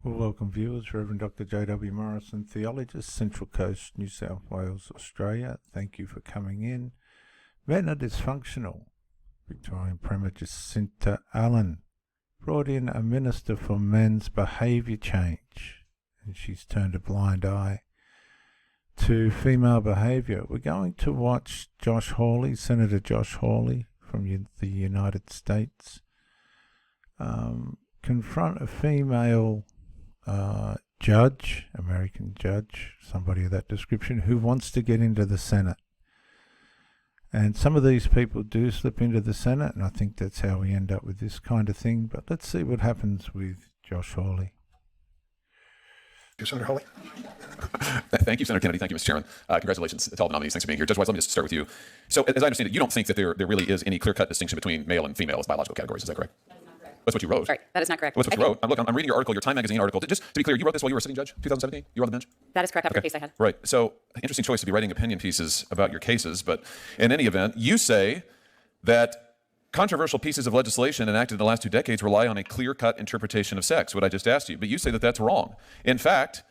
Well, welcome viewers, Reverend Dr. J.W. Morrison, theologist, Central Coast, New South Wales, Australia. Thank you for coming in. Ventnor Dysfunctional, Victorian Premier Jacinta Allen, brought in a minister for men's behaviour change, and she's turned a blind eye to female behaviour. We're going to watch Josh Hawley, Senator Josh Hawley from the United States, confront a female judge, American judge, somebody of that description, who wants to get into the Senate. And some of these people do slip into the Senate, and I think that's how we end up with this kind of thing. But let's see what happens with Josh Hawley. Senator Hawley. Thank you, Senator Kennedy. Thank you, Mr. Chairman. Congratulations to all the nominees. Thanks for being here. Judge Wise, let me just start with you. So, as I understand it, you don't think that there really is any clear-cut distinction between male and female as biological categories. Is that correct? That's what you wrote. Sorry, that is not correct. That's what you wrote. Look, I'm reading your article, your Time Magazine article. Just to be clear, you wrote this while you were a sitting judge, 2017? You were on the bench? That is correct, after a case I had. Right. So, interesting choice to be writing opinion pieces about your cases. But in any event, you say that controversial pieces of legislation enacted in the last 2 decades rely on a clear-cut interpretation of sex, what I just asked you. But you say that that's wrong. In fact,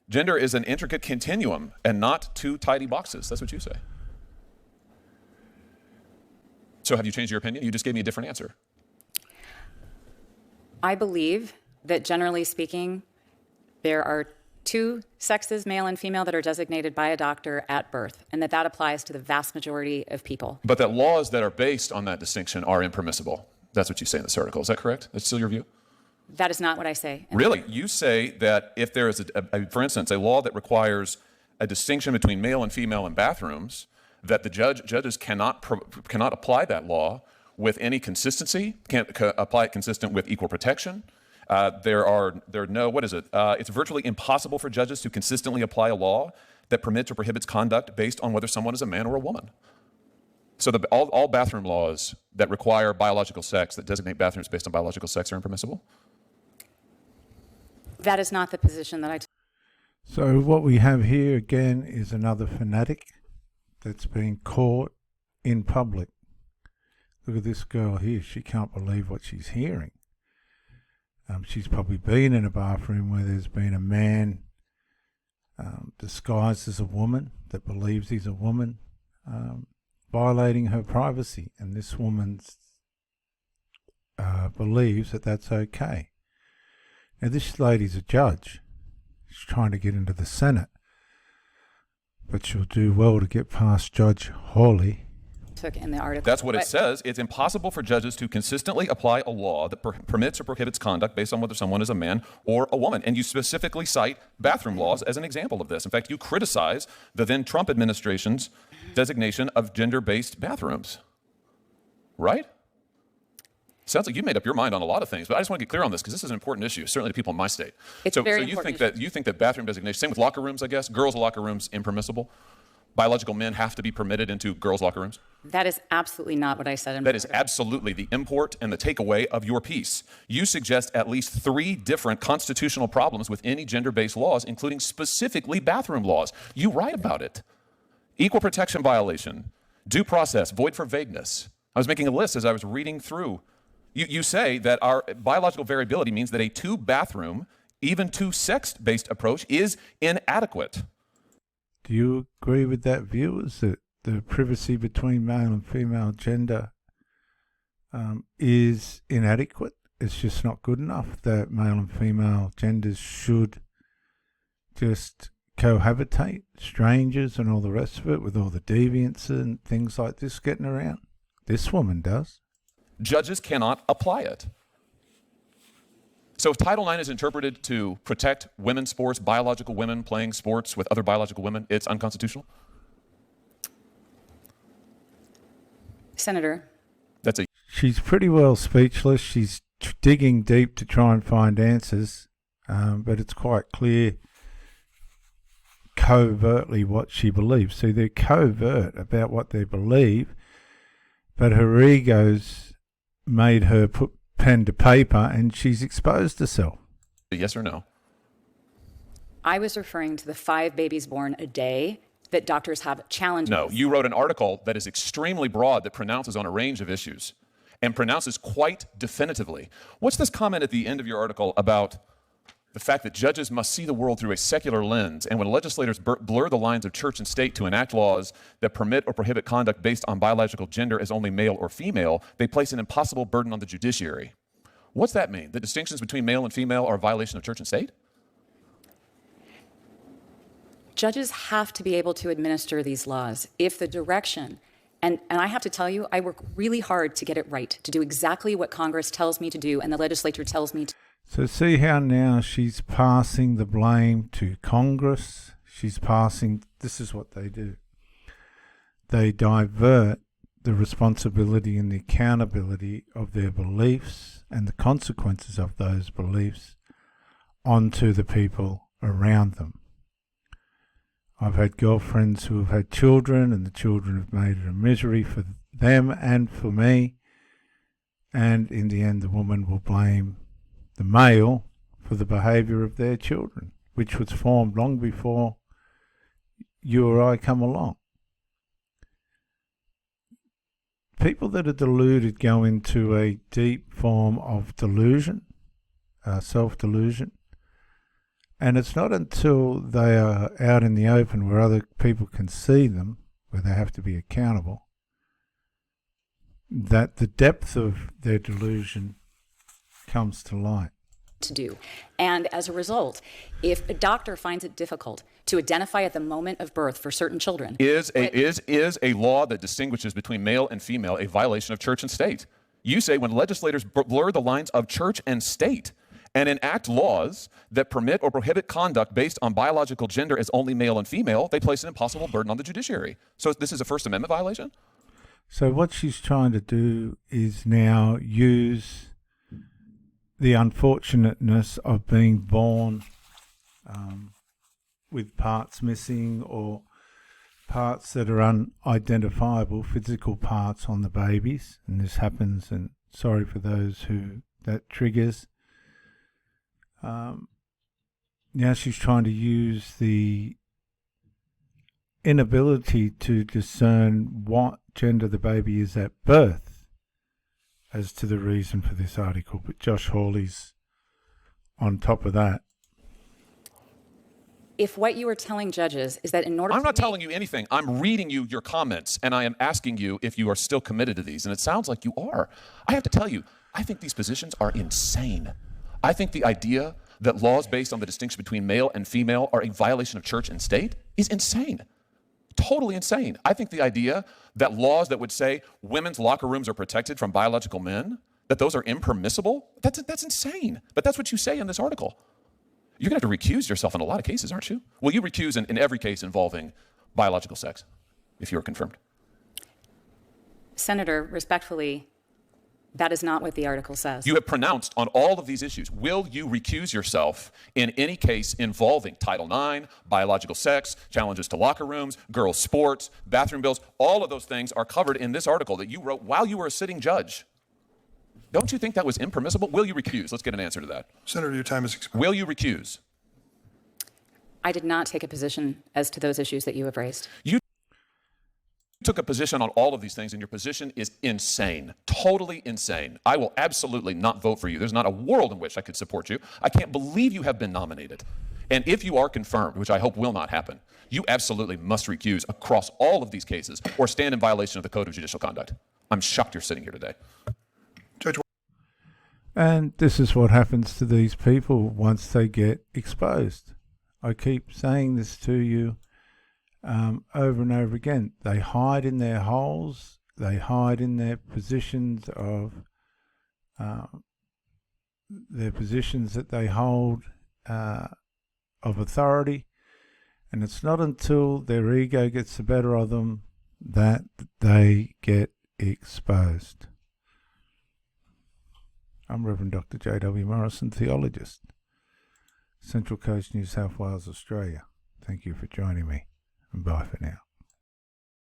gender is an intricate continuum and not two tidy boxes. That's what you say. So have you changed your opinion? You just gave me a different answer. I believe that generally speaking, there are two sexes, male and female, that are designated by a doctor at birth, and that applies to the vast majority of people. But that laws that are based on that distinction are impermissible. That's what you say in this article. Is that correct? That's still your view? That is not what I say. Really? You say that if there is, for instance, a law that requires a distinction between male and female in bathrooms, that the judges cannot apply that law with any consistency, can't apply it consistent with equal protection. There are no, what is it? It's virtually impossible for judges to consistently apply a law that permits or prohibits conduct based on whether someone is a man or a woman. So all bathroom laws that require biological sex, that designate bathrooms based on biological sex, are impermissible? That is not the position that I took. So what we have here again is another fanatic that's been caught in public. Look at this girl here. She can't believe what she's hearing. She's probably been in a bathroom where there's been a man disguised as a woman that believes he's a woman, violating her privacy. And this woman believes that that's okay. Now, this lady's a judge. She's trying to get into the Senate. But she'll do well to get past Judge Hawley. Took in the article. That's what it says. It's impossible for judges to consistently apply a law that permits or prohibits conduct based on whether someone is a man or a woman. And you specifically cite bathroom laws as an example of this. In fact, you criticize the then Trump administration's designation of gender-based bathrooms. Right? Sounds like you made up your mind on a lot of things, but I just want to get clear on this because this is an important issue, certainly to people in my state. It's so very you important think that you think that bathroom designation, same with locker rooms, I guess, girls' locker rooms impermissible? Biological men have to be permitted into girls' locker rooms? That is absolutely not what I said. That is absolutely the import and the takeaway of your piece. You suggest at least 3 different constitutional problems with any gender-based laws, including specifically bathroom laws. You write about it. Equal protection violation, due process, void for vagueness. I was making a list as I was reading through. You say that our biological variability means that a 2-bathroom, even 2-sex-based approach is inadequate. Do you agree with that view? Is that the privacy between male and female gender is inadequate? It's just not good enough that male and female genders should just cohabitate, strangers and all the rest of it, with all the deviance and things like this getting around? This woman does. Judges cannot apply it. So if Title IX is interpreted to protect women's sports, biological women playing sports with other biological women, it's unconstitutional? Senator. She's pretty well speechless. She's digging deep to try and find answers, but it's quite clear covertly what she believes. So they're covert about what they believe, but her ego's made her put pen to paper and she's exposed herself. Yes or no? I was referring to the 5 babies born a day that doctors have challenges. No, you wrote an article that is extremely broad that pronounces on a range of issues and pronounces quite definitively. What's this comment at the end of your article about the fact that judges must see the world through a secular lens, and when legislators blur the lines of church and state to enact laws that permit or prohibit conduct based on biological gender as only male or female, they place an impossible burden on the judiciary. What's that mean? The distinctions between male and female are a violation of church and state? Judges have to be able to administer these laws if the direction, and I have to tell you, I work really hard to get it right, to do exactly what Congress tells me to do and the legislature tells me to. So see how now she's passing the blame to Congress. She's passing, this is what they do. They divert the responsibility and the accountability of their beliefs and the consequences of those beliefs onto the people around them. I've had girlfriends who have had children, and the children have made it a misery for them and for me. And in the end, the woman will blame the male for the behaviour of their children, which was formed long before you or I come along. People that are deluded go into a deep form of delusion, self-delusion. And it's not until they are out in the open where other people can see them, where they have to be accountable, that the depth of their delusion comes to light. To do. And as a result, if a doctor finds it difficult to identify at the moment of birth for certain children, Is a law that distinguishes between male and female a violation of church and state? You say when legislators blur the lines of church and state and enact laws that permit or prohibit conduct based on biological gender as only male and female, they place an impossible burden on the judiciary. So this is a First Amendment violation? So what she's trying to do is now use the unfortunateness of being born with parts missing or parts that are unidentifiable, physical parts on the babies. And this happens, and sorry for those who that triggers. Now she's trying to use the inability to discern what gender the baby is at birth as to the reason for this article. But Josh Hawley's on top of that. if what you are telling judges is that in order I'm not telling you anything. I'm reading you your comments, and I am asking you if you are still committed to these, and it sounds like you are. I have to tell you, I think these positions are insane. I think the idea that laws based on the distinction between male and female are a violation of church and state is insane. Totally insane. I think the idea that laws that would say women's locker rooms are protected from biological men, that those are impermissible, that's insane. But that's what you say in this article. You're going to have to recuse yourself in a lot of cases, aren't you? Will you recuse in every case involving biological sex, if you are confirmed? Senator, respectfully, that is not what the article says. You have pronounced on all of these issues. Will you recuse yourself in any case involving Title IX, biological sex, challenges to locker rooms, girls' sports, bathroom bills? All of those things are covered in this article that you wrote while you were a sitting judge. Don't you think that was impermissible? Will you recuse? Let's get an answer to that. Senator, your time is expired. Will you recuse? I did not take a position as to those issues that you have raised. You took a position on all of these things, and your position is insane, totally insane. I will absolutely not vote for you. There's not a world in which I could support you. I can't believe you have been nominated. And if you are confirmed, which I hope will not happen, you absolutely must recuse across all of these cases or stand in violation of the Code of Judicial Conduct. I'm shocked you're sitting here today. Judge. And this is what happens to these people once they get exposed. I keep saying this to you over and over again. They hide in their holes. They hide in their positions of that they hold of authority. And it's not until their ego gets the better of them that they get exposed. I'm Reverend Dr. J.W. Morrison, theologist, Central Coast, New South Wales, Australia. Thank you for joining me, and bye for now.